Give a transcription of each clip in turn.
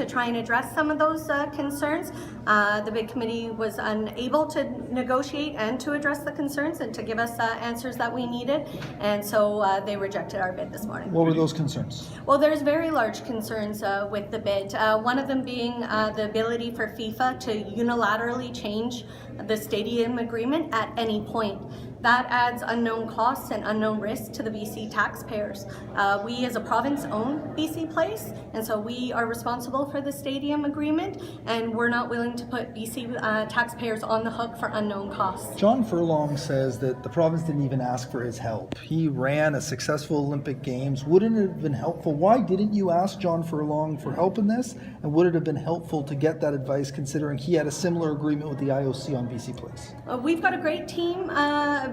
to try and address some of those concerns. The bid committee was unable to negotiate and to address the concerns and to give us answers that we needed, and so they rejected our bid this morning. What were those concerns? Well, there's very large concerns with the bid. One of them being the ability for FIFA to unilaterally change the stadium agreement at any point. That adds unknown costs and unknown risks to the BC taxpayers. We as a province own BC Place, and so we are responsible for the stadium agreement, and we're not willing to put BC taxpayers on the hook for unknown costs. John Furlong says that the province didn't even ask for his help. He ran a successful Olympic Games. Wouldn't it have been helpful? Why didn't you ask John Furlong for help in this? And would it have been helpful to get that advice, considering he had a similar agreement with the IOC on BC Place? We've got a great team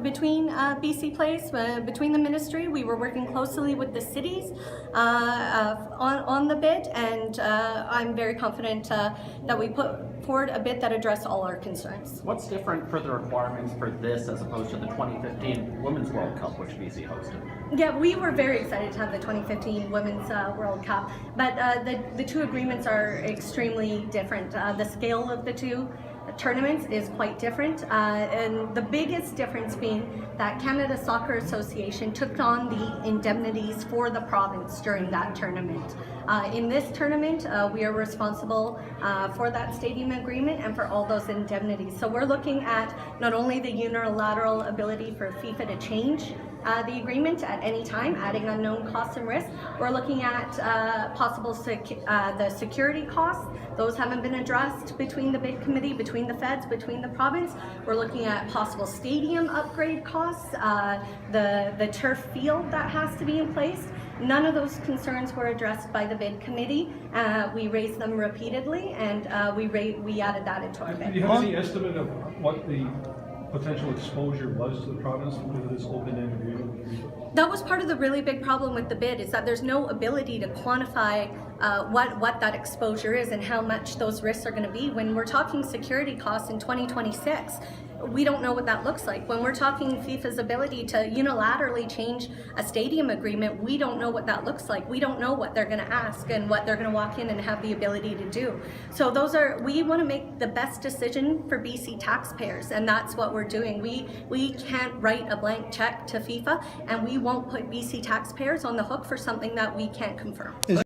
between BC Place, between the ministry. We were working closely with the cities on the bid, and I'm very confident that we put forward a bid that addressed all our concerns. What's different for the requirements for this as opposed to the 2015 Women's World Cup, which BC hosted? Yeah, we were very excited to have the 2015 Women's World Cup, but the two agreements are extremely different. The scale of the two tournaments is quite different, and the biggest difference being that Canada Soccer Association took on the indemnities for the province during that tournament. In this tournament, we are responsible for that stadium agreement and for all those indemnities. So we're looking at not only the unilateral ability for FIFA to change the agreement at any time, adding unknown costs and risks. We're looking at possible the security costs. Those haven't been addressed between the bid committee, between the feds, between the province. We're looking at possible stadium upgrade costs, the turf field that has to be in place. None of those concerns were addressed by the bid committee. We raised them repeatedly, and we added that into our bid. Do you have any estimate of what the potential exposure was to the province because of this open-ended agreement? That was part of the really big problem with the bid, is that there's no ability to quantify what that exposure is and how much those risks are going to be. When we're talking security costs in 2026, we don't know what that looks like. When we're talking FIFA's ability to unilaterally change a stadium agreement, we don't know what that looks like. We don't know what they're going to ask and what they're going to walk in and have the ability to do. So we want to make the best decision for BC taxpayers, and that's what we're doing. We can't write a blank check to FIFA, and we won't put BC taxpayers on the hook for something that we can't confirm.